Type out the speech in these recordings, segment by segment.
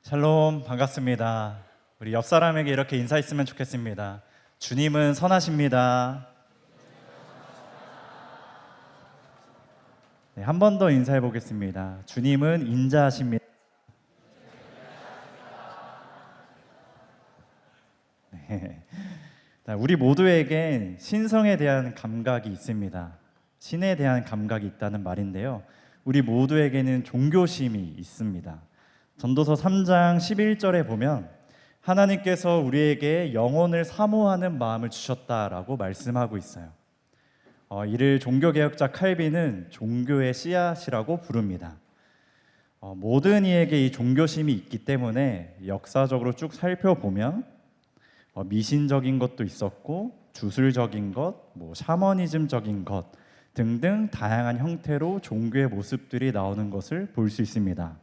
샬롬, 반갑습니다. 우리 옆 사람에게 이렇게 인사했으면 좋겠습니다. 주님은 선하십니다. 네, 한 번 더 인사해 보겠습니다. 주님은 인자하십니다. 네. 우리 모두에겐 신성에 대한 감각이 있습니다. 신에 대한 감각이 있다는 말인데요. 우리 모두에게는 종교심이 있습니다. 전도서 3장 11절에 보면 하나님께서 우리에게 영혼을 사모하는 마음을 주셨다라고 말씀하고 있어요. 이를 종교개혁자 칼빈은 종교의 씨앗이라고 부릅니다. 모든 이에게 이 종교심이 있기 때문에 역사적으로 쭉 살펴보면 미신적인 것도 있었고 주술적인 것, 샤머니즘적인 것 등등 다양한 형태로 종교의 모습들이 나오는 것을 볼 수 있습니다.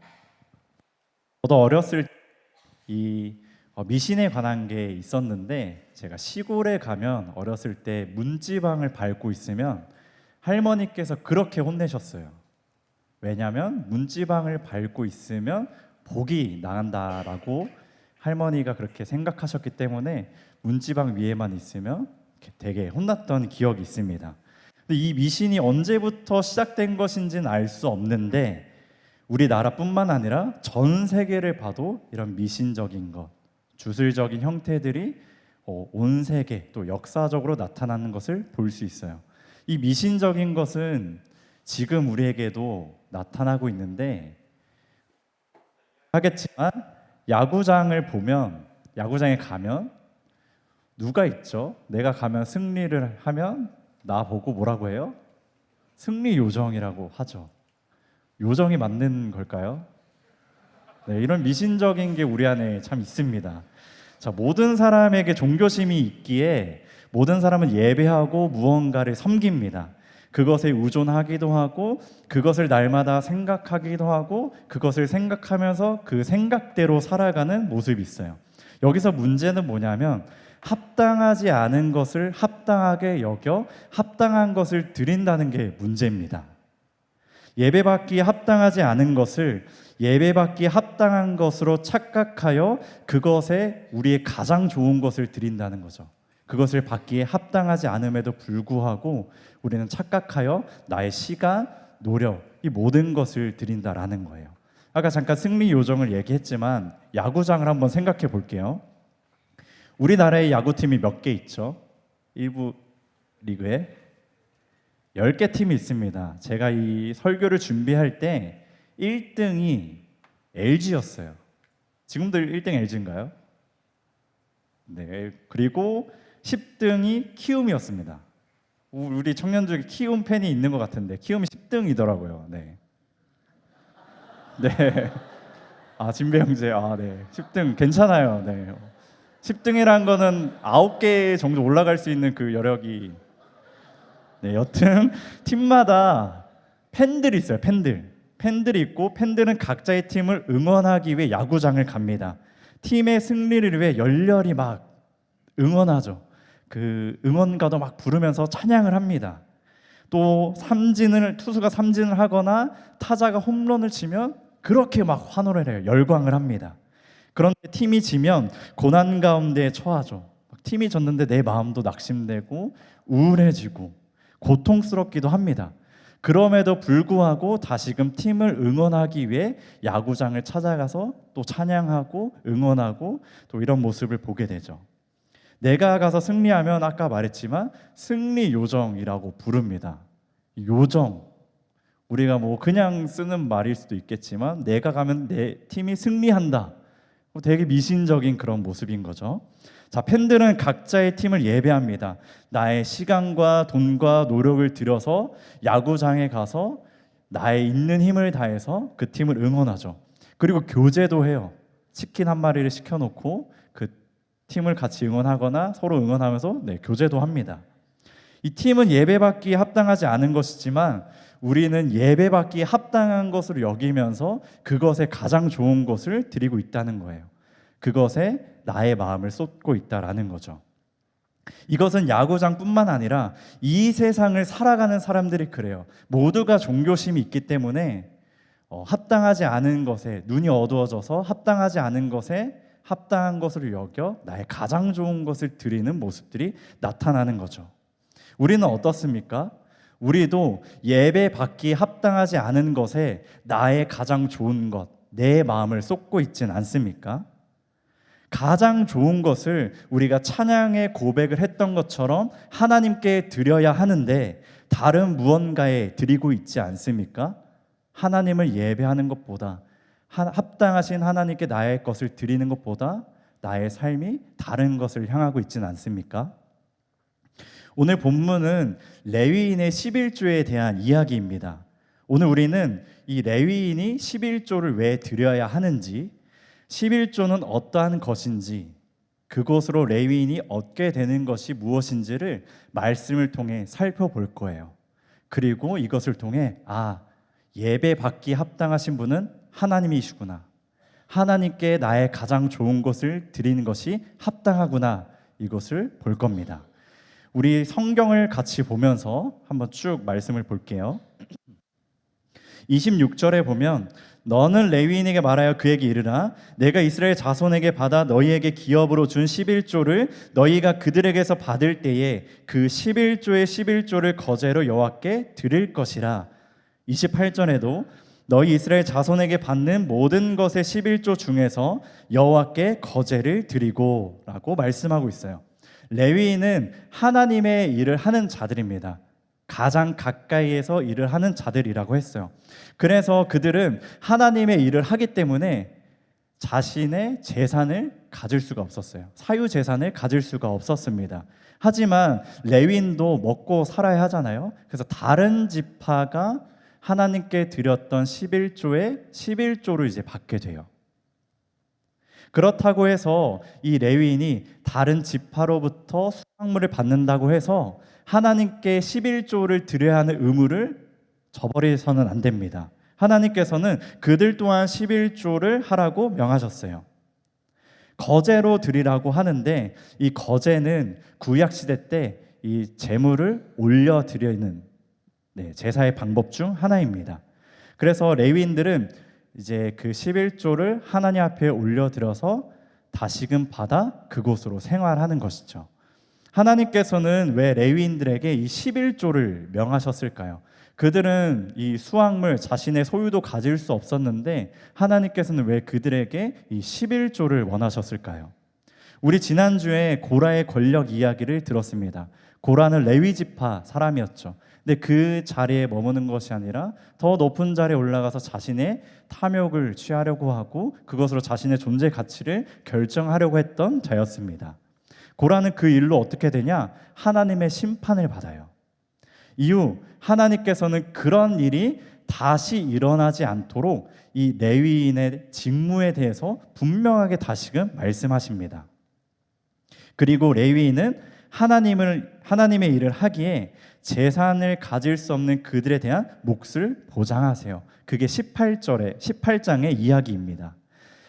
저도 어렸을 때 이 미신에 관한 게 있었는데, 제가 시골에 가면 어렸을 때 문지방을 밟고 있으면 할머니께서 그렇게 혼내셨어요. 왜냐하면 문지방을 밟고 있으면 복이 나간다라고 할머니가 그렇게 생각하셨기 때문에 문지방 위에만 있으면 되게 혼났던 기억이 있습니다. 근데 이 미신이 언제부터 시작된 것인지는 알 수 없는데, 우리나라뿐만 아니라 전 세계를 봐도 이런 미신적인 것, 주술적인 형태들이 온 세계 또 역사적으로 나타나는 것을 볼 수 있어요. 이 미신적인 것은 지금 우리에게도 나타나고 있는데, 하겠지만 야구장을 보면, 야구장에 가면 누가 있죠? 내가 가면 승리를 하면 나 보고 뭐라고 해요? 승리 요정이라고 하죠. 요정이 맞는 걸까요? 네, 이런 미신적인 게 우리 안에 참 있습니다. 자, 모든 사람에게 종교심이 있기에 모든 사람은 예배하고 무언가를 섬깁니다. 그것에 의존하기도 하고, 그것을 날마다 생각하기도 하고, 그것을 생각하면서 그 생각대로 살아가는 모습이 있어요. 여기서 문제는 뭐냐면, 합당하지 않은 것을 합당하게 여겨 합당한 것을 드린다는 게 문제입니다. 예배받기에 합당하지 않은 것을 예배받기에 합당한 것으로 착각하여 그것에 우리의 가장 좋은 것을 드린다는 거죠. 그것을 받기에 합당하지 않음에도 불구하고 우리는 착각하여 나의 시간, 노력, 이 모든 것을 드린다라는 거예요. 아까 잠깐 승리 요정을 얘기했지만 야구장을 한번 생각해 볼게요. 우리나라의 야구팀이 몇 개 있죠? 1부 리그에 10개 팀이 있습니다. 제가 이 설교를 준비할 때 1등이 LG였어요. 지금도 1등 LG인가요? 네. 그리고 10등이 키움이었습니다. 우리 청년 중에 키움 팬이 있는 것 같은데 키움이 10등이더라고요. 네. 네. 아, 진배 형제. 아, 네. 10등 괜찮아요. 네. 10등이란 거는 9개 정도 올라갈 수 있는 그 여력이. 네, 여튼 팀마다 팬들이 있어요. 팬들이 있고, 팬들은 각자의 팀을 응원하기 위해 야구장을 갑니다. 팀의 승리를 위해 열렬히 막 응원하죠. 그 응원가도 막 부르면서 찬양을 합니다. 또 투수가 삼진을 하거나 타자가 홈런을 치면 그렇게 막 환호를 해요. 열광을 합니다. 그런데 팀이 지면 고난 가운데 처하죠. 팀이 졌는데 내 마음도 낙심되고 우울해지고 고통스럽기도 합니다. 그럼에도 불구하고 다시금 팀을 응원하기 위해 야구장을 찾아가서 또 찬양하고 응원하고 또 이런 모습을 보게 되죠. 내가 가서 승리하면 아까 말했지만 승리 요정이라고 부릅니다. 요정, 우리가 그냥 쓰는 말일 수도 있겠지만 내가 가면 내 팀이 승리한다, 되게 미신적인 그런 모습인 거죠. 자, 팬들은 각자의 팀을 예배합니다. 나의 시간과 돈과 노력을 들여서 야구장에 가서 나의 있는 힘을 다해서 그 팀을 응원하죠. 그리고 교제도 해요. 치킨 한 마리를 시켜놓고 그 팀을 같이 응원하거나 서로 응원하면서 교제도 합니다. 이 팀은 예배받기에 합당하지 않은 것이지만 우리는 예배받기에 합당한 것으로 여기면서 그것에 가장 좋은 것을 드리고 있다는 거예요. 그것에 나의 마음을 쏟고 있다라는 거죠. 이것은 야구장뿐만 아니라 이 세상을 살아가는 사람들이 그래요. 모두가 종교심이 있기 때문에 합당하지 않은 것에 눈이 어두워져서 합당하지 않은 것에 합당한 것으로 여겨 나의 가장 좋은 것을 드리는 모습들이 나타나는 거죠. 우리는 어떻습니까? 우리도 예배 받기 합당하지 않은 것에 나의 가장 좋은 것, 내 마음을 쏟고 있진 않습니까? 가장 좋은 것을 우리가 찬양의 고백을 했던 것처럼 하나님께 드려야 하는데 다른 무언가에 드리고 있지 않습니까? 하나님을 예배하는 것보다, 합당하신 하나님께 나의 것을 드리는 것보다 나의 삶이 다른 것을 향하고 있지는 않습니까? 오늘 본문은 레위인의 11조에 대한 이야기입니다. 오늘 우리는 이 레위인이 11조를 왜 드려야 하는지, 11조는 어떠한 것인지, 그것으로 레위인이 얻게 되는 것이 무엇인지를 말씀을 통해 살펴볼 거예요. 그리고 이것을 통해 예배 받기 합당하신 분은 하나님이시구나, 하나님께 나의 가장 좋은 것을 드리는 것이 합당하구나, 이것을 볼 겁니다. 우리 성경을 같이 보면서 한번 쭉 말씀을 볼게요. 26절에 보면 너는 레위인에게 말하여 그에게 이르라 내가 이스라엘 자손에게 받아 너희에게 기업으로 준 11조를 너희가 그들에게서 받을 때에 그 11조의 11조를 거제로 여호와께 드릴 것이라. 28절에도 너희 이스라엘 자손에게 받는 모든 것의 11조 중에서 여호와께 거제를 드리고 라고 말씀하고 있어요. 레위인은 하나님의 일을 하는 자들입니다. 가장 가까이에서 일을 하는 자들이라고 했어요. 그래서 그들은 하나님의 일을 하기 때문에 자신의 재산을 가질 수가 없었어요. 사유 재산을 가질 수가 없었습니다. 하지만 레위인도 먹고 살아야 하잖아요. 그래서 다른 지파가 하나님께 드렸던 11조의 11조를 이제 받게 돼요. 그렇다고 해서 이 레위인이 다른 지파로부터 수확물을 받는다고 해서 하나님께 11조를 드려야 하는 의무를 저버려서는 안 됩니다. 하나님께서는 그들 또한 11조를 하라고 명하셨어요. 거제로 드리라고 하는데 이 거제는 구약시대 때 이 제물을 올려드리는 제사의 방법 중 하나입니다. 그래서 레위인들은 이제 그 11조를 하나님 앞에 올려드려서 다시금 받아 그곳으로 생활하는 것이죠. 하나님께서는 왜 레위인들에게 이 11조를 명하셨을까요? 그들은 이 수확물 자신의 소유도 가질 수 없었는데 하나님께서는 왜 그들에게 이 11조를 원하셨을까요? 우리 지난주에 고라의 권력 이야기를 들었습니다. 고라는 레위 지파 사람이었죠. 근데 그 자리에 머무는 것이 아니라 더 높은 자리에 올라가서 자신의 탐욕을 취하려고 하고 그것으로 자신의 존재 가치를 결정하려고 했던 자였습니다. 고라는 그 일로 어떻게 되냐? 하나님의 심판을 받아요. 이후 하나님께서는 그런 일이 다시 일어나지 않도록 이 레위인의 직무에 대해서 분명하게 다시금 말씀하십니다. 그리고 레위인은 하나님의 일을 하기에 재산을 가질 수 없는 그들에 대한 몫을 보장하세요. 그게 18장의 이야기입니다.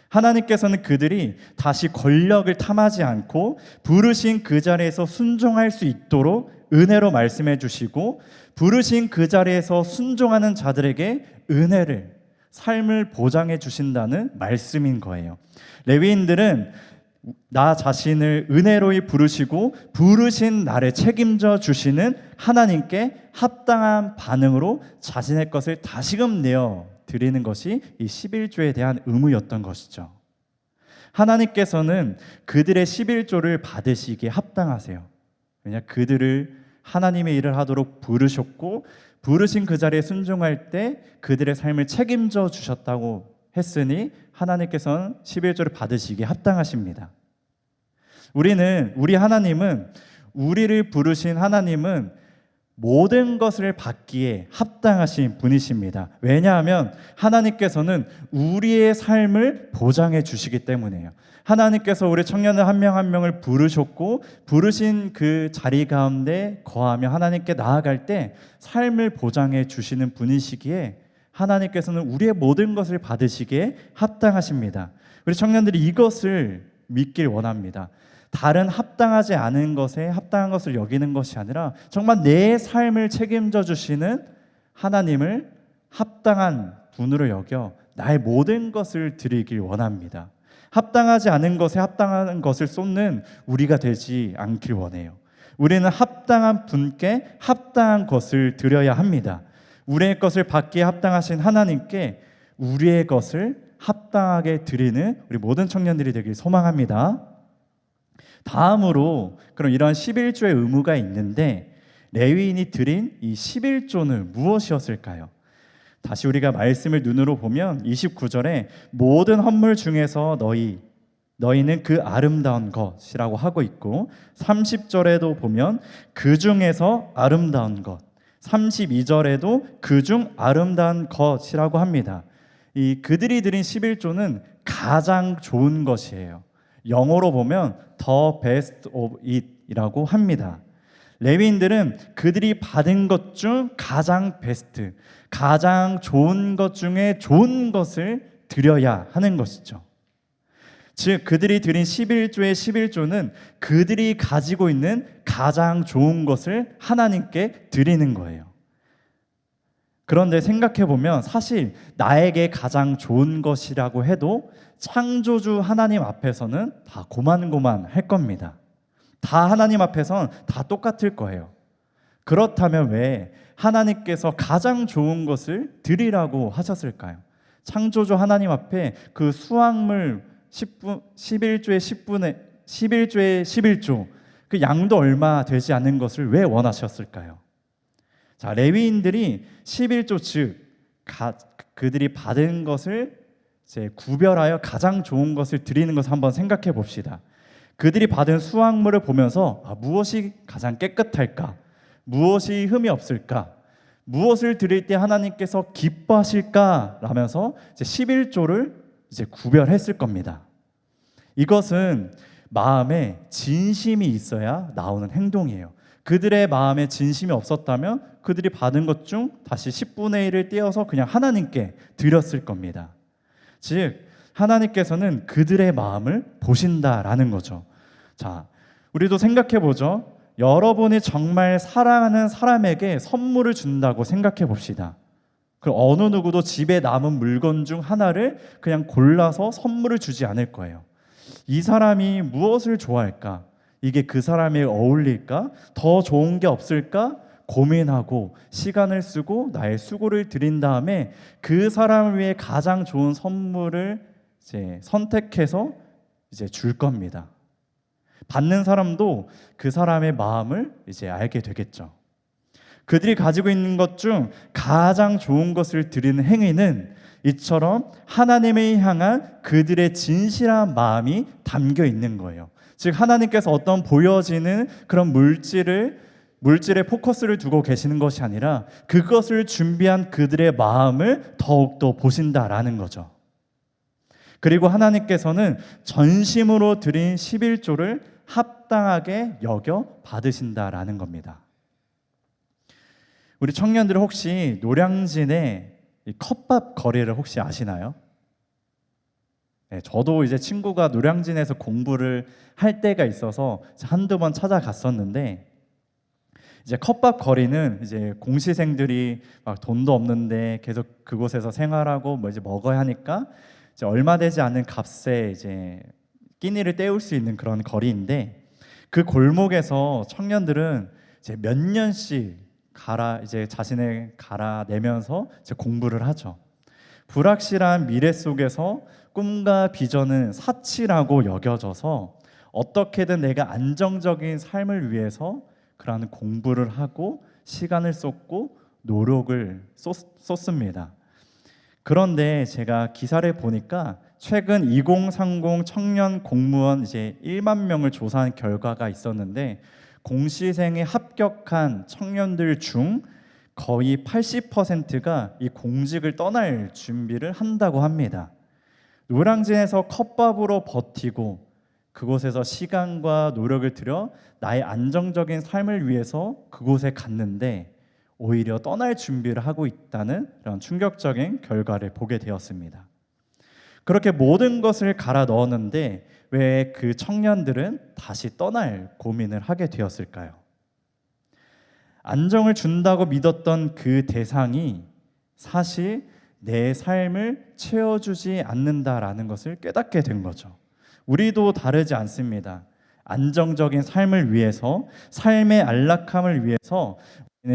하나님께서는 그들이 다시 권력을 탐하지 않고 부르신 그 자리에서 순종할 수 있도록 은혜로 말씀해 주시고 부르신 그 자리에서 순종하는 자들에게 은혜를, 삶을 보장해 주신다는 말씀인 거예요. 레위인들은 나 자신을 은혜로이 부르시고 부르신 나를 책임져 주시는 하나님께 합당한 반응으로 자신의 것을 다시금 내어 드리는 것이 이 11조에 대한 의무였던 것이죠. 하나님께서는 그들의 11조를 받으시기에 합당하세요. 왜냐, 그들을 하나님의 일을 하도록 부르셨고 부르신 그 자리에 순종할 때 그들의 삶을 책임져 주셨다고 했으니 하나님께서는 11조를 받으시기에 합당하십니다. 우리 하나님은, 우리를 부르신 하나님은 모든 것을 받기에 합당하신 분이십니다. 왜냐하면 하나님께서는 우리의 삶을 보장해 주시기 때문이에요. 하나님께서 우리 청년을 한 명 한 명을 부르셨고 부르신 그 자리 가운데 거하며 하나님께 나아갈 때 삶을 보장해 주시는 분이시기에 하나님께서는 우리의 모든 것을 받으시기에 합당하십니다. 우리 청년들이 이것을 믿길 원합니다. 다른 합당하지 않은 것에 합당한 것을 여기는 것이 아니라 정말 내 삶을 책임져 주시는 하나님을 합당한 분으로 여겨 나의 모든 것을 드리길 원합니다. 합당하지 않은 것에 합당한 것을 쏟는 우리가 되지 않길 원해요. 우리는 합당한 분께 합당한 것을 드려야 합니다. 우리의 것을 받기에 합당하신 하나님께 우리의 것을 합당하게 드리는 우리 모든 청년들이 되길 소망합니다. 다음으로 그럼 이런 11조의 의무가 있는데 레위인이 드린 이 11조는 무엇이었을까요? 다시 우리가 말씀을 눈으로 보면 29절에 모든 헌물 중에서 너희는 그 아름다운 것이라고 하고 있고 30절에도 보면 그 중에서 아름다운 것, 32절에도 그 중 아름다운 것이라고 합니다. 이 그들이 드린 11조는 가장 좋은 것이에요. 영어로 보면 the best of it이라고 합니다. 레위인들은 그들이 받은 것 중 가장 베스트, 가장 좋은 것 중에 좋은 것을 드려야 하는 것이죠. 즉 그들이 드린 11조의 11조는 그들이 가지고 있는 가장 좋은 것을 하나님께 드리는 거예요. 그런데 생각해보면 사실 나에게 가장 좋은 것이라고 해도 창조주 하나님 앞에서는 다 고만고만할 겁니다. 다 하나님 앞에선 다 똑같을 거예요. 그렇다면 왜 하나님께서 가장 좋은 것을 드리라고 하셨을까요? 창조주 하나님 앞에 그 수확물 11조의 11조 그 양도 얼마 되지 않는 것을 왜 원하셨을까요? 자, 레위인들이 11조 즉 그들이 받은 것을 이제 구별하여 가장 좋은 것을 드리는 것을 한번 생각해 봅시다. 그들이 받은 수확물을 보면서 무엇이 가장 깨끗할까? 무엇이 흠이 없을까? 무엇을 드릴 때 하나님께서 기뻐하실까? 라면서 이제 11조를 이제 구별했을 겁니다. 이것은 마음에 진심이 있어야 나오는 행동이에요. 그들의 마음에 진심이 없었다면 그들이 받은 것 중 다시 10분의 1을 떼어서 그냥 하나님께 드렸을 겁니다. 즉 하나님께서는 그들의 마음을 보신다라는 거죠. 자, 우리도 생각해 보죠. 여러분이 정말 사랑하는 사람에게 선물을 준다고 생각해 봅시다. 그 어느 누구도 집에 남은 물건 중 하나를 그냥 골라서 선물을 주지 않을 거예요. 이 사람이 무엇을 좋아할까? 이게 그 사람에 어울릴까? 더 좋은 게 없을까? 고민하고 시간을 쓰고 나의 수고를 들인 다음에 그 사람을 위해 가장 좋은 선물을 이제 선택해서 이제 줄 겁니다. 받는 사람도 그 사람의 마음을 이제 알게 되겠죠. 그들이 가지고 있는 것 중 가장 좋은 것을 드리는 행위는 이처럼 하나님을 향한 그들의 진실한 마음이 담겨 있는 거예요. 즉 하나님께서 어떤 보여지는 그런 물질에 포커스를 두고 계시는 것이 아니라 그것을 준비한 그들의 마음을 더욱더 보신다라는 거죠. 그리고 하나님께서는 전심으로 드린 11조를 합당하게 여겨 받으신다라는 겁니다. 우리 청년들 혹시 노량진의 컵밥 거리를 혹시 아시나요? 네, 저도 이제 친구가 노량진에서 공부를 할 때가 있어서 한두 번 찾아갔었는데 이제 컵밥 거리는 이제 공시생들이 막 돈도 없는데 계속 그곳에서 생활하고 뭐 이제 먹어야 하니까 이제 얼마 되지 않은 값에 이제 끼니를 때울 수 있는 그런 거리인데 그 골목에서 청년들은 이제 몇 년씩 자신을 갈아내면서 이제 공부를 하죠. 불확실한 미래 속에서 꿈과 비전은 사치라고 여겨져서 어떻게든 내가 안정적인 삶을 위해서 그러한 공부를 하고 시간을 쏟고 노력을 쏟습니다. 그런데 제가 기사를 보니까 최근 2030 청년 공무원 이제 1만 명을 조사한 결과가 있었는데 공시생에 합격한 청년들 중 거의 80%가 이 공직을 떠날 준비를 한다고 합니다. 노량진에서 컵밥으로 버티고 그곳에서 시간과 노력을 들여 나의 안정적인 삶을 위해서 그곳에 갔는데 오히려 떠날 준비를 하고 있다는 그런 충격적인 결과를 보게 되었습니다. 그렇게 모든 것을 갈아 넣었는데 왜 그 청년들은 다시 떠날 고민을 하게 되었을까요? 안정을 준다고 믿었던 그 대상이 사실 내 삶을 채워주지 않는다라는 것을 깨닫게 된 거죠. 우리도 다르지 않습니다. 안정적인 삶을 위해서, 삶의 안락함을 위해서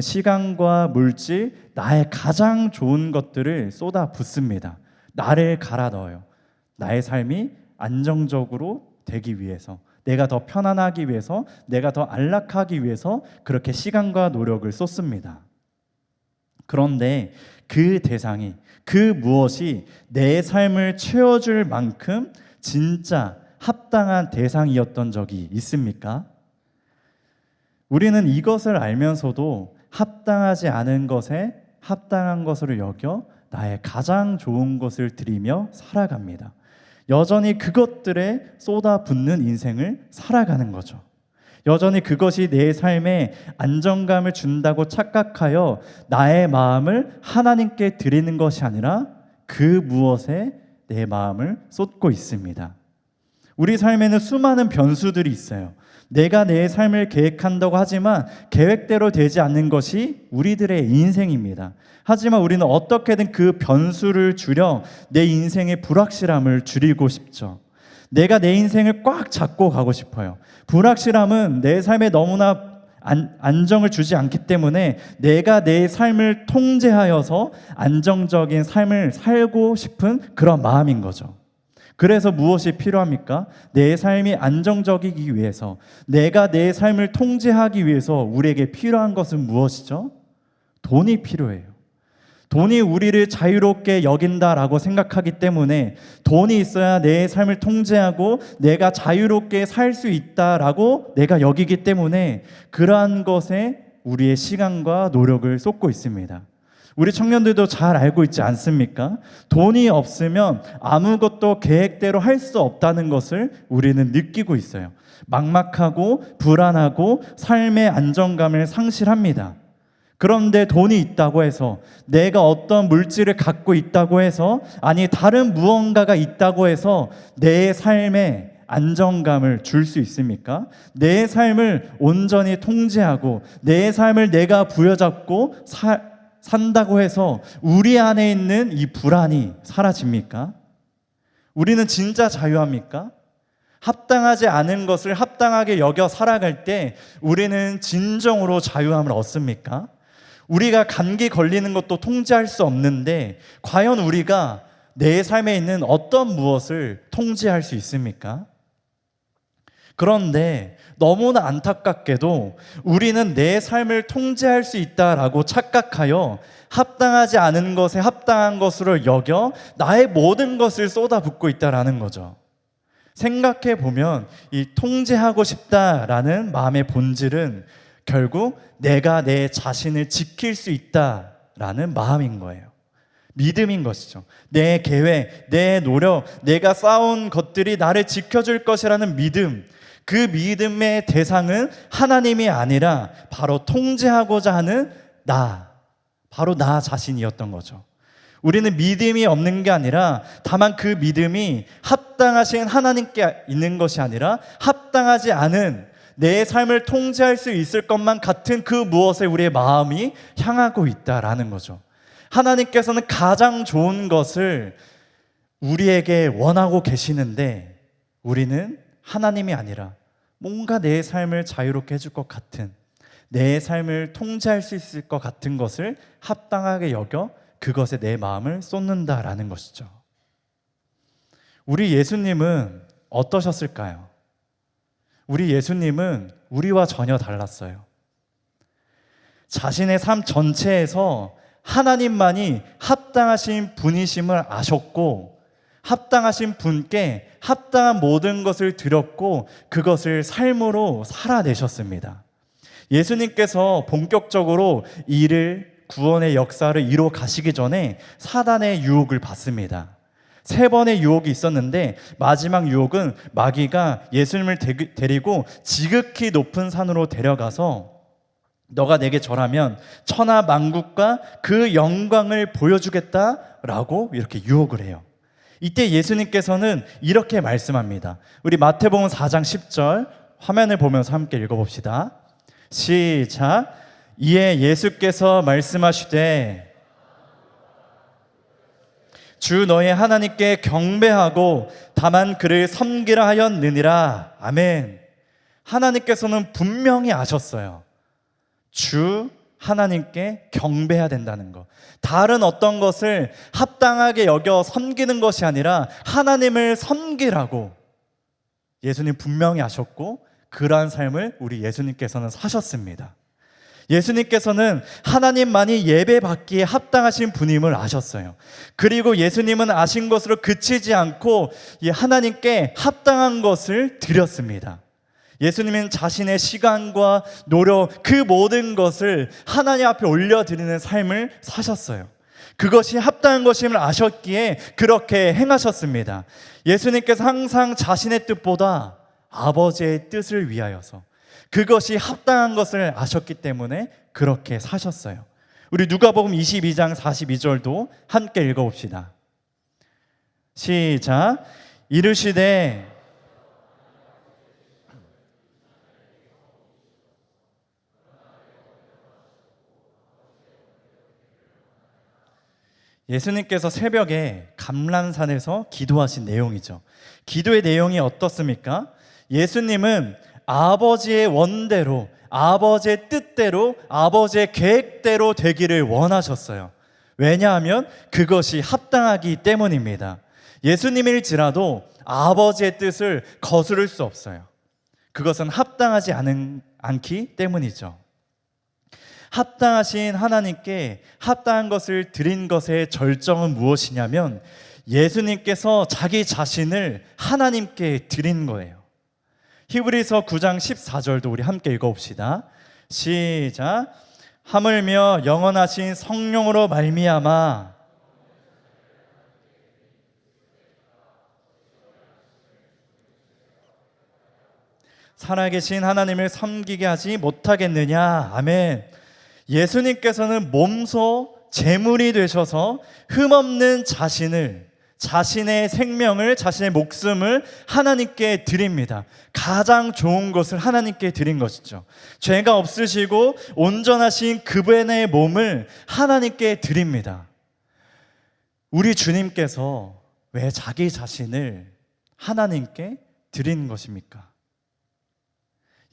시간과 물질, 나의 가장 좋은 것들을 쏟아붓습니다. 나를 갈아 넣어요. 나의 삶이 안정적으로 되기 위해서, 내가 더 편안하기 위해서, 내가 더 안락하기 위해서 그렇게 시간과 노력을 쏟습니다. 그런데 그 대상이, 그 무엇이 내 삶을 채워줄 만큼 진짜 합당한 대상이었던 적이 있습니까? 우리는 이것을 알면서도 합당하지 않은 것에 합당한 것으로 여겨 나의 가장 좋은 것을 드리며 살아갑니다. 여전히 그것들에 쏟아붓는 인생을 살아가는 거죠. 여전히 그것이 내 삶에 안정감을 준다고 착각하여 나의 마음을 하나님께 드리는 것이 아니라 그 무엇에 내 마음을 쏟고 있습니다. 우리 삶에는 수많은 변수들이 있어요. 내가 내 삶을 계획한다고 하지만 계획대로 되지 않는 것이 우리들의 인생입니다. 하지만 우리는 어떻게든 그 변수를 줄여 내 인생의 불확실함을 줄이고 싶죠. 내가 내 인생을 꽉 잡고 가고 싶어요. 불확실함은 내 삶에 너무나 안정을 주지 않기 때문에 내가 내 삶을 통제하여서 안정적인 삶을 살고 싶은 그런 마음인 거죠. 그래서 무엇이 필요합니까? 내 삶이 안정적이기 위해서, 내가 내 삶을 통제하기 위해서 우리에게 필요한 것은 무엇이죠? 돈이 필요해요. 돈이 우리를 자유롭게 여긴다라고 생각하기 때문에 돈이 있어야 내 삶을 통제하고 내가 자유롭게 살 수 있다라고 내가 여기기 때문에 그러한 것에 우리의 시간과 노력을 쏟고 있습니다. 우리 청년들도 잘 알고 있지 않습니까? 돈이 없으면 아무것도 계획대로 할 수 없다는 것을 우리는 느끼고 있어요. 막막하고 불안하고 삶의 안정감을 상실합니다. 그런데 돈이 있다고 해서, 내가 어떤 물질을 갖고 있다고 해서, 아니 다른 무언가가 있다고 해서 내 삶에 안정감을 줄 수 있습니까? 내 삶을 온전히 통제하고 내 삶을 내가 부여잡고 산다고 해서 우리 안에 있는 이 불안이 사라집니까? 우리는 진짜 자유합니까? 합당하지 않은 것을 합당하게 여겨 살아갈 때 우리는 진정으로 자유함을 얻습니까? 우리가 감기 걸리는 것도 통제할 수 없는데 과연 우리가 내 삶에 있는 어떤 무엇을 통제할 수 있습니까? 그런데 너무나 안타깝게도 우리는 내 삶을 통제할 수 있다라고 착각하여 합당하지 않은 것에 합당한 것으로 여겨 나의 모든 것을 쏟아붓고 있다라는 거죠. 생각해 보면 이 통제하고 싶다라는 마음의 본질은 결국 내가 내 자신을 지킬 수 있다라는 마음인 거예요. 믿음인 것이죠. 내 계획, 내 노력, 내가 쌓아온 것들이 나를 지켜줄 것이라는 믿음, 그 믿음의 대상은 하나님이 아니라 바로 통제하고자 하는 바로 나 자신이었던 거죠. 우리는 믿음이 없는 게 아니라 다만 그 믿음이 합당하신 하나님께 있는 것이 아니라 합당하지 않은 내 삶을 통제할 수 있을 것만 같은 그 무엇에 우리의 마음이 향하고 있다라는 거죠. 하나님께서는 가장 좋은 것을 우리에게 원하고 계시는데 우리는 하나님이 아니라 뭔가 내 삶을 자유롭게 해줄 것 같은, 내 삶을 통제할 수 있을 것 같은 것을 합당하게 여겨 그것에 내 마음을 쏟는다라는 것이죠. 우리 예수님은 어떠셨을까요? 우리 예수님은 우리와 전혀 달랐어요. 자신의 삶 전체에서 하나님만이 합당하신 분이심을 아셨고 합당하신 분께 합당한 모든 것을 드렸고 그것을 삶으로 살아내셨습니다. 예수님께서 본격적으로 구원의 역사를 이루어 가시기 전에 사단의 유혹을 받습니다. 3번의 유혹이 있었는데 마지막 유혹은 마귀가 예수님을 데리고 지극히 높은 산으로 데려가서 너가 내게 절하면 천하 만국과 그 영광을 보여주겠다라고 이렇게 유혹을 해요. 이때 예수님께서는 이렇게 말씀합니다. 우리 마태복음 4장 10절 화면을 보면서 함께 읽어봅시다. 시작. 이에 예수께서 말씀하시되 주 너의 하나님께 경배하고 다만 그를 섬기라 하였느니라. 아멘. 하나님께서는 분명히 아셨어요. 주 하나님께 경배해야 된다는 것. 다른 어떤 것을 합당하게 여겨 섬기는 것이 아니라 하나님을 섬기라고 예수님 분명히 아셨고, 그러한 삶을 우리 예수님께서는 사셨습니다. 예수님께서는 하나님만이 예배받기에 합당하신 분임을 아셨어요. 그리고 예수님은 아신 것으로 그치지 않고 하나님께 합당한 것을 드렸습니다. 예수님은 자신의 시간과 노력, 그 모든 것을 하나님 앞에 올려드리는 삶을 사셨어요. 그것이 합당한 것임을 아셨기에 그렇게 행하셨습니다. 예수님께서 항상 자신의 뜻보다 아버지의 뜻을 위하여서, 그것이 합당한 것을 아셨기 때문에 그렇게 사셨어요. 우리 누가복음 22장 42절도 함께 읽어봅시다. 시작. 이르시되 예수님께서 새벽에 감람산에서 기도하신 내용이죠. 기도의 내용이 어떻습니까? 예수님은 아버지의 원대로, 아버지의 뜻대로, 아버지의 계획대로 되기를 원하셨어요. 왜냐하면 그것이 합당하기 때문입니다. 예수님일지라도 아버지의 뜻을 거스를 수 없어요. 그것은 합당하지 않기 때문이죠. 합당하신 하나님께 합당한 것을 드린 것의 절정은 무엇이냐면 예수님께서 자기 자신을 하나님께 드린 거예요. 히브리서 9장 14절도 우리 함께 읽어봅시다. 시작. 하물며 영원하신 성령으로 말미암아 살아계신 하나님을 섬기게 하지 못하겠느냐. 아멘. 예수님께서는 몸소 제물이 되셔서 흠없는 자신을, 자신의 생명을, 자신의 목숨을 하나님께 드립니다. 가장 좋은 것을 하나님께 드린 것이죠. 죄가 없으시고 온전하신 그분의 몸을 하나님께 드립니다. 우리 주님께서 왜 자기 자신을 하나님께 드린 것입니까?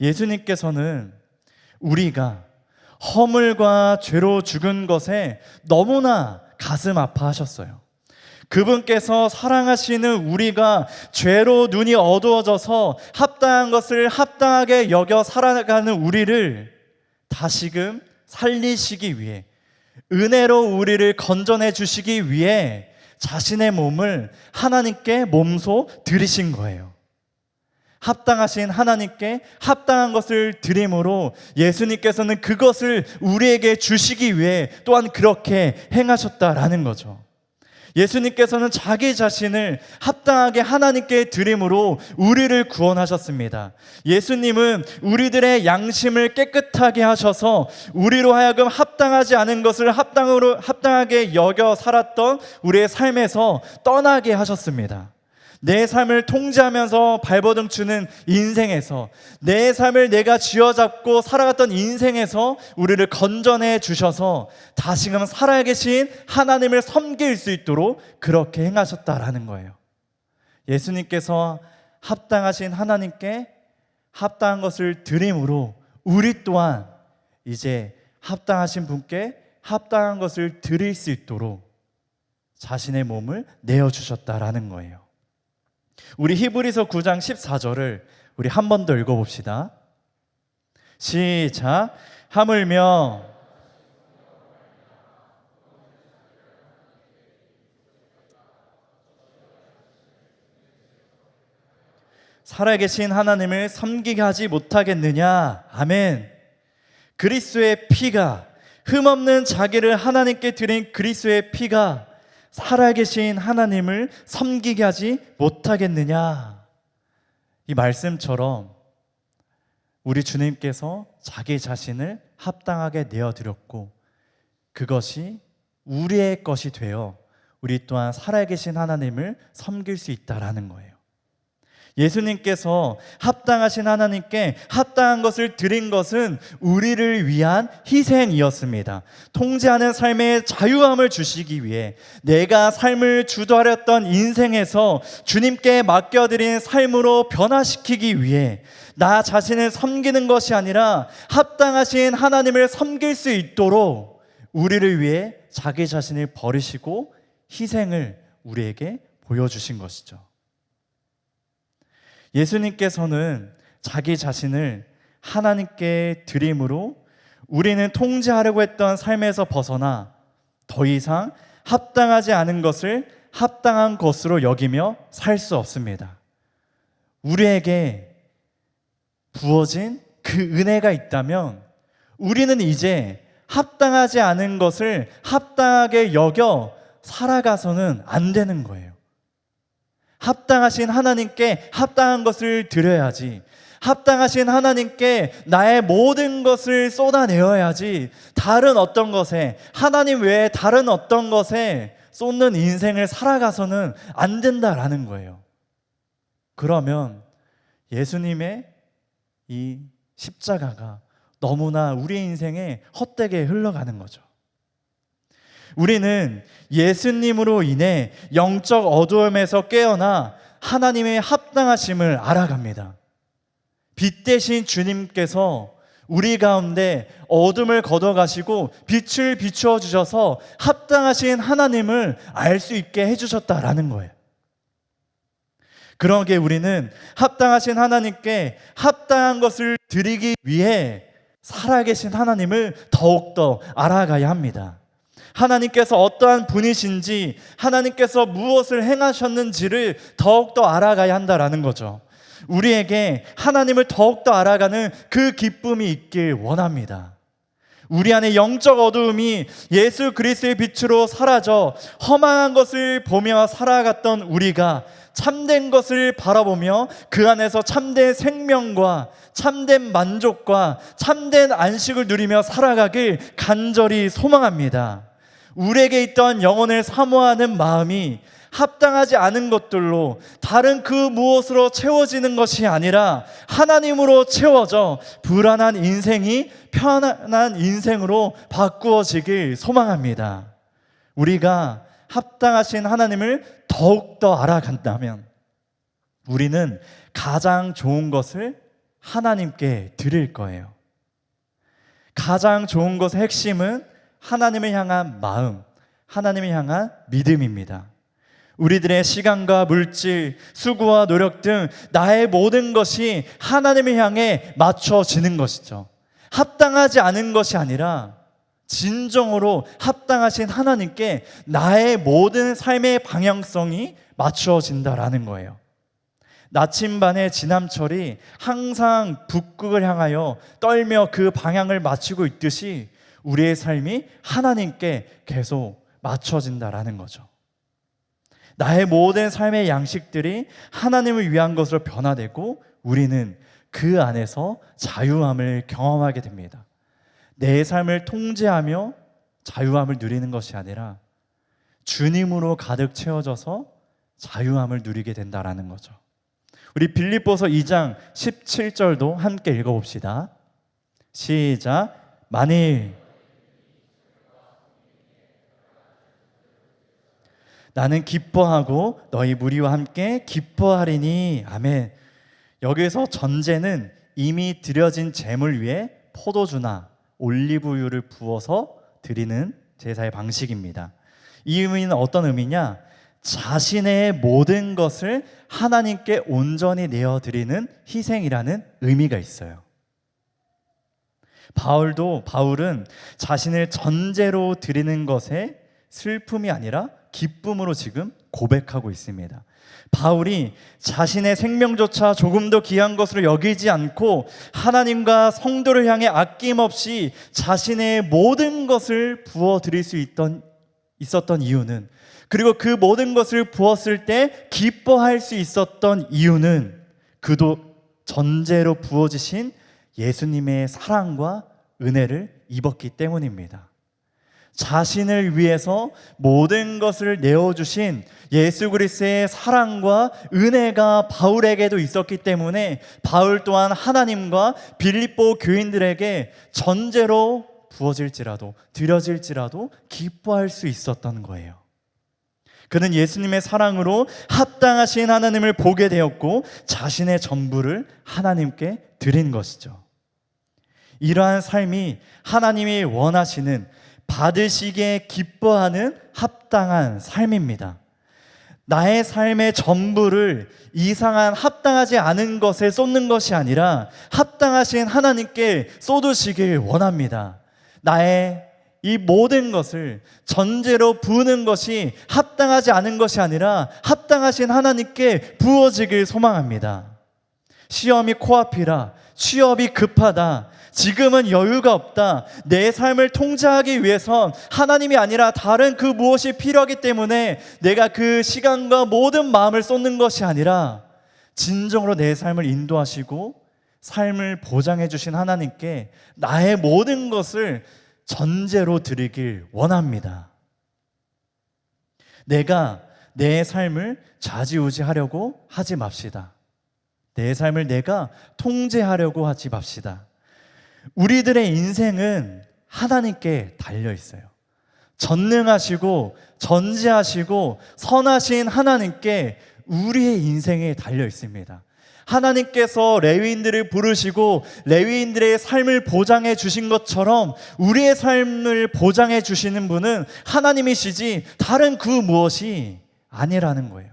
예수님께서는 우리가 허물과 죄로 죽은 것에 너무나 가슴 아파하셨어요. 그분께서 사랑하시는 우리가 죄로 눈이 어두워져서 합당한 것을 합당하게 여겨 살아가는 우리를 다시금 살리시기 위해, 은혜로 우리를 건져내 주시기 위해 자신의 몸을 하나님께 몸소 드리신 거예요. 합당하신 하나님께 합당한 것을 드림으로 예수님께서는 그것을 우리에게 주시기 위해 또한 그렇게 행하셨다라는 거죠. 예수님께서는 자기 자신을 합당하게 하나님께 드림으로 우리를 구원하셨습니다. 예수님은 우리들의 양심을 깨끗하게 하셔서 우리로 하여금 합당하지 않은 것을 합당하게 여겨 살았던 우리의 삶에서 떠나게 하셨습니다. 내 삶을 통제하면서 발버둥 치는 인생에서, 내 삶을 내가 쥐어잡고 살아갔던 인생에서 우리를 건져내 주셔서 다시금 살아계신 하나님을 섬길 수 있도록 그렇게 행하셨다라는 거예요. 예수님께서 합당하신 하나님께 합당한 것을 드림으로 우리 또한 이제 합당하신 분께 합당한 것을 드릴 수 있도록 자신의 몸을 내어주셨다라는 거예요. 우리 히브리서 9장 14절을 우리 한 번 더 읽어봅시다. 시작. 하물며 살아계신 하나님을 섬기게 하지 못하겠느냐. 아멘. 그리스도의 피가, 흠없는 자기를 하나님께 드린 그리스도의 피가 살아계신 하나님을 섬기게 하지 못하겠느냐. 이 말씀처럼 우리 주님께서 자기 자신을 합당하게 내어드렸고 그것이 우리의 것이 되어 우리 또한 살아계신 하나님을 섬길 수 있다라는 거예요. 예수님께서 합당하신 하나님께 합당한 것을 드린 것은 우리를 위한 희생이었습니다. 통제하는 삶의 자유함을 주시기 위해, 내가 삶을 주도하렸던 인생에서 주님께 맡겨드린 삶으로 변화시키기 위해, 나 자신을 섬기는 것이 아니라 합당하신 하나님을 섬길 수 있도록 우리를 위해 자기 자신을 버리시고 희생을 우리에게 보여주신 것이죠. 예수님께서는 자기 자신을 하나님께 드림으로 우리는 통제하려고 했던 삶에서 벗어나 더 이상 합당하지 않은 것을 합당한 것으로 여기며 살 수 없습니다. 우리에게 부어진 그 은혜가 있다면 우리는 이제 합당하지 않은 것을 합당하게 여겨 살아가서는 안 되는 거예요. 합당하신 하나님께 합당한 것을 드려야지, 합당하신 하나님께 나의 모든 것을 쏟아내어야지, 다른 어떤 것에, 하나님 외에 다른 어떤 것에 쏟는 인생을 살아가서는 안 된다라는 거예요. 그러면 예수님의 이 십자가가 너무나 우리의 인생에 헛되게 흘러가는 거죠. 우리는 예수님으로 인해 영적 어두움에서 깨어나 하나님의 합당하심을 알아갑니다. 빛 대신 주님께서 우리 가운데 어둠을 걷어가시고 빛을 비추어 주셔서 합당하신 하나님을 알 수 있게 해주셨다라는 거예요. 그러기에 우리는 합당하신 하나님께 합당한 것을 드리기 위해 살아계신 하나님을 더욱더 알아가야 합니다. 하나님께서 어떠한 분이신지, 하나님께서 무엇을 행하셨는지를 더욱더 알아가야 한다라는 거죠. 우리에게 하나님을 더욱더 알아가는 그 기쁨이 있길 원합니다. 우리 안에 영적 어두움이 예수 그리스도의 빛으로 사라져 허망한 것을 보며 살아갔던 우리가 참된 것을 바라보며 그 안에서 참된 생명과 참된 만족과 참된 안식을 누리며 살아가길 간절히 소망합니다. 우리에게 있던 영혼을 사모하는 마음이 합당하지 않은 것들로, 다른 그 무엇으로 채워지는 것이 아니라 하나님으로 채워져 불안한 인생이 편안한 인생으로 바꾸어지길 소망합니다. 우리가 합당하신 하나님을 더욱더 알아간다면 우리는 가장 좋은 것을 하나님께 드릴 거예요. 가장 좋은 것의 핵심은 하나님을 향한 마음, 하나님을 향한 믿음입니다. 우리들의 시간과 물질, 수고와 노력 등 나의 모든 것이 하나님을 향해 맞춰지는 것이죠. 합당하지 않은 것이 아니라 진정으로 합당하신 하나님께 나의 모든 삶의 방향성이 맞춰진다라는 거예요. 나침반의 지남철이 항상 북극을 향하여 떨며 그 방향을 맞추고 있듯이 우리의 삶이 하나님께 계속 맞춰진다라는 거죠. 나의 모든 삶의 양식들이 하나님을 위한 것으로 변화되고 우리는 그 안에서 자유함을 경험하게 됩니다. 내 삶을 통제하며 자유함을 누리는 것이 아니라 주님으로 가득 채워져서 자유함을 누리게 된다라는 거죠. 우리 빌립보서 2장 17절도 함께 읽어봅시다. 시작. 만일 나는 기뻐하고 너희 무리와 함께 기뻐하리니. 아멘. 여기서 전제는 이미 드려진 제물 위에 포도주나 올리브유를 부어서 드리는 제사의 방식입니다. 이 의미는 어떤 의미냐? 자신의 모든 것을 하나님께 온전히 내어드리는 희생이라는 의미가 있어요. 바울은 자신을 전제로 드리는 것에 슬픔이 아니라 기쁨으로 지금 고백하고 있습니다. 바울이 자신의 생명조차 조금도 귀한 것으로 여기지 않고 하나님과 성도를 향해 아낌없이 자신의 모든 것을 부어드릴 수 있었던 이유는, 그리고 그 모든 것을 부었을 때 기뻐할 수 있었던 이유는 그도 전제로 부어지신 예수님의 사랑과 은혜를 입었기 때문입니다. 자신을 위해서 모든 것을 내어주신 예수 그리스도의 사랑과 은혜가 바울에게도 있었기 때문에 바울 또한 하나님과 빌립보 교인들에게 전제로 부어질지라도 드려질지라도 기뻐할 수 있었던 거예요. 그는 예수님의 사랑으로 합당하신 하나님을 보게 되었고 자신의 전부를 하나님께 드린 것이죠. 이러한 삶이 하나님이 원하시는, 받으시기에 기뻐하는 합당한 삶입니다. 나의 삶의 전부를 이상한 합당하지 않은 것에 쏟는 것이 아니라 합당하신 하나님께 쏟으시길 원합니다. 나의 이 모든 것을 전제로 부으는 것이 합당하지 않은 것이 아니라 합당하신 하나님께 부어지길 소망합니다. 시험이 코앞이라, 취업이 급하다, 지금은 여유가 없다, 내 삶을 통제하기 위해선 하나님이 아니라 다른 그 무엇이 필요하기 때문에 내가 그 시간과 모든 마음을 쏟는 것이 아니라 진정으로 내 삶을 인도하시고 삶을 보장해 주신 하나님께 나의 모든 것을 전제로 드리길 원합니다. 내가 내 삶을 좌지우지하려고 하지 맙시다. 내 삶을 내가 통제하려고 하지 맙시다. 우리들의 인생은 하나님께 달려 있어요. 전능하시고 전지하시고 선하신 하나님께 우리의 인생에 달려 있습니다. 하나님께서 레위인들을 부르시고 레위인들의 삶을 보장해 주신 것처럼 우리의 삶을 보장해 주시는 분은 하나님이시지 다른 그 무엇이 아니라는 거예요.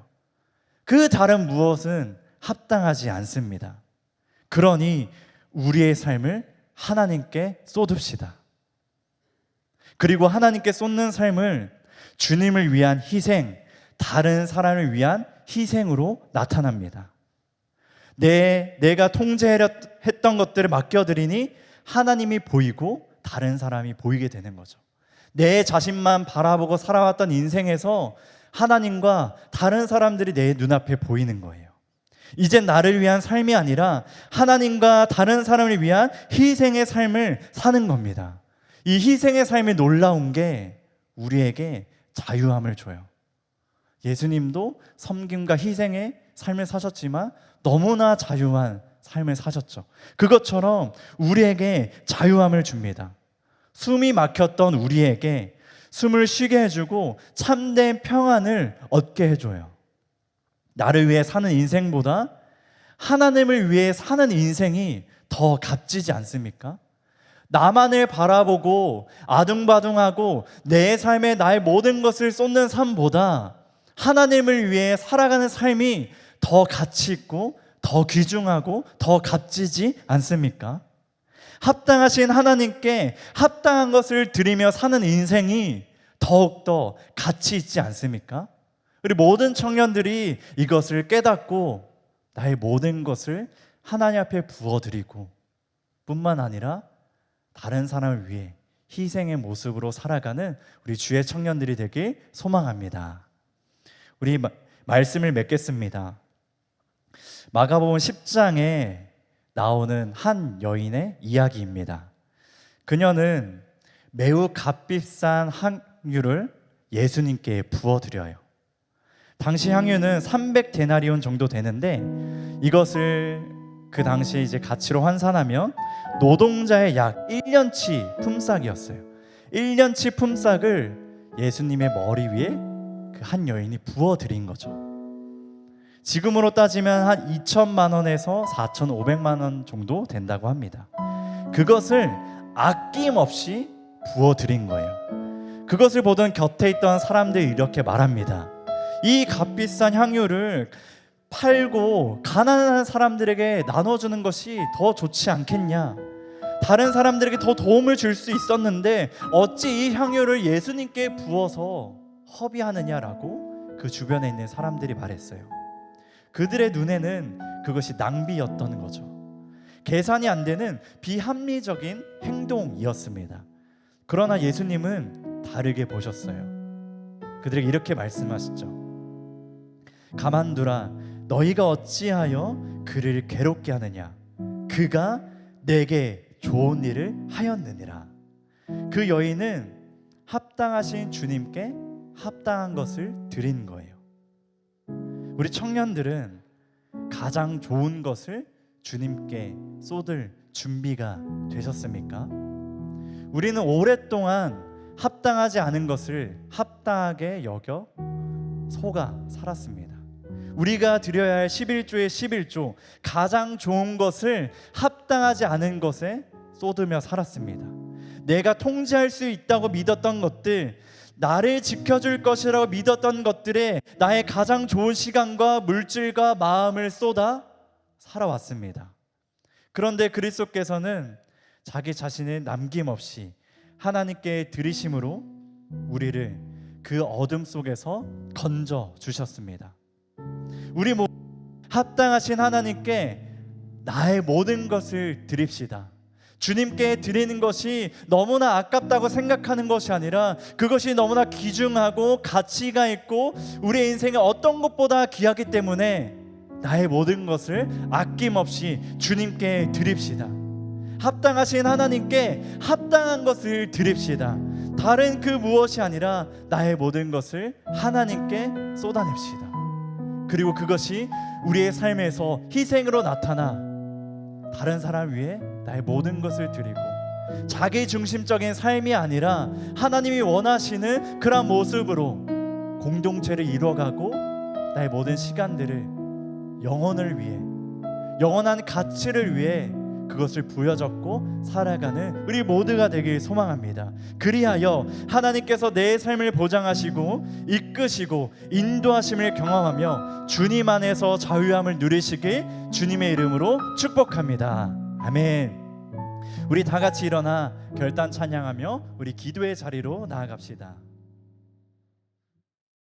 그 다른 무엇은 합당하지 않습니다. 그러니 우리의 삶을 하나님께 쏟읍시다. 그리고 하나님께 쏟는 삶을 주님을 위한 희생, 다른 사람을 위한 희생으로 나타납니다. 내가 통제했던 것들을 맡겨드리니 하나님이 보이고 다른 사람이 보이게 되는 거죠. 내 자신만 바라보고 살아왔던 인생에서 하나님과 다른 사람들이 내 눈앞에 보이는 거예요. 이젠 나를 위한 삶이 아니라 하나님과 다른 사람을 위한 희생의 삶을 사는 겁니다. 이 희생의 삶이 놀라운 게 우리에게 자유함을 줘요. 예수님도 섬김과 희생의 삶을 사셨지만 너무나 자유한 삶을 사셨죠. 그것처럼 우리에게 자유함을 줍니다. 숨이 막혔던 우리에게 숨을 쉬게 해주고 참된 평안을 얻게 해줘요. 나를 위해 사는 인생보다 하나님을 위해 사는 인생이 더 값지지 않습니까? 나만을 바라보고 아둥바둥하고 내 삶에 나의 모든 것을 쏟는 삶보다 하나님을 위해 살아가는 삶이 더 가치 있고 더 귀중하고 더 값지지 않습니까? 합당하신 하나님께 합당한 것을 드리며 사는 인생이 더욱더 가치 있지 않습니까? 우리 모든 청년들이 이것을 깨닫고 나의 모든 것을 하나님 앞에 부어드리고 뿐만 아니라 다른 사람을 위해 희생의 모습으로 살아가는 우리 주의 청년들이 되길 소망합니다. 우리 말씀을 맺겠습니다. 마가복음 10장에 나오는 한 여인의 이야기입니다. 그녀는 매우 값비싼 향유를 예수님께 부어드려요. 당시 향유는 300데나리온 정도 되는데 이것을 그 당시 이제 가치로 환산하면 노동자의 약 1년치 품삯이었어요. 1년치 품삯을 예수님의 머리 위에 그 한 여인이 부어드린 거죠. 지금으로 따지면 한 2천만 원에서 4,500만 원 정도 된다고 합니다. 그것을 아낌없이 부어드린 거예요. 그것을 보던 곁에 있던 사람들이 이렇게 말합니다. 이 값비싼 향유를 팔고 가난한 사람들에게 나눠주는 것이 더 좋지 않겠냐? 다른 사람들에게 더 도움을 줄 수 있었는데 어찌 이 향유를 예수님께 부어서 허비하느냐라고 그 주변에 있는 사람들이 말했어요. 그들의 눈에는 그것이 낭비였던 거죠. 계산이 안 되는 비합리적인 행동이었습니다. 그러나 예수님은 다르게 보셨어요. 그들에게 이렇게 말씀하시죠. 가만두라, 너희가 어찌하여 그를 괴롭게 하느냐? 그가 내게 좋은 일을 하였느니라. 그 여인은 합당하신 주님께 합당한 것을 드린 거예요. 우리 청년들은 가장 좋은 것을 주님께 쏟을 준비가 되셨습니까? 우리는 오랫동안 합당하지 않은 것을 합당하게 여겨 속아 살았습니다. 우리가 드려야 할 11조의 11조, 가장 좋은 것을 합당하지 않은 것에 쏟으며 살았습니다. 내가 통제할 수 있다고 믿었던 것들, 나를 지켜줄 것이라고 믿었던 것들에 나의 가장 좋은 시간과 물질과 마음을 쏟아 살아왔습니다. 그런데 그리스도께서는 자기 자신을 남김없이 하나님께 드리심으로 우리를 그 어둠 속에서 건져 주셨습니다. 우리 모두 합당하신 하나님께 나의 모든 것을 드립시다. 주님께 드리는 것이 너무나 아깝다고 생각하는 것이 아니라 그것이 너무나 귀중하고 가치가 있고 우리의 인생에 어떤 것보다 귀하기 때문에 나의 모든 것을 아낌없이 주님께 드립시다. 합당하신 하나님께 합당한 것을 드립시다. 다른 그 무엇이 아니라 나의 모든 것을 하나님께 쏟아냅시다. 그리고 그것이 우리의 삶에서 희생으로 나타나 다른 사람 위해 나의 모든 것을 드리고 자기 중심적인 삶이 아니라 하나님이 원하시는 그런 모습으로 공동체를 이루어가고 나의 모든 시간들을 영혼을 위해, 영원한 가치를 위해 그것을 부여잡고 살아가는 우리 모두가 되길 소망합니다. 그리하여 하나님께서 내 삶을 보장하시고 이끄시고 인도하심을 경험하며 주님 안에서 자유함을 누리시길 주님의 이름으로 축복합니다. 아멘. 우리 다 같이 일어나 결단 찬양하며 우리 기도의 자리로 나아갑시다.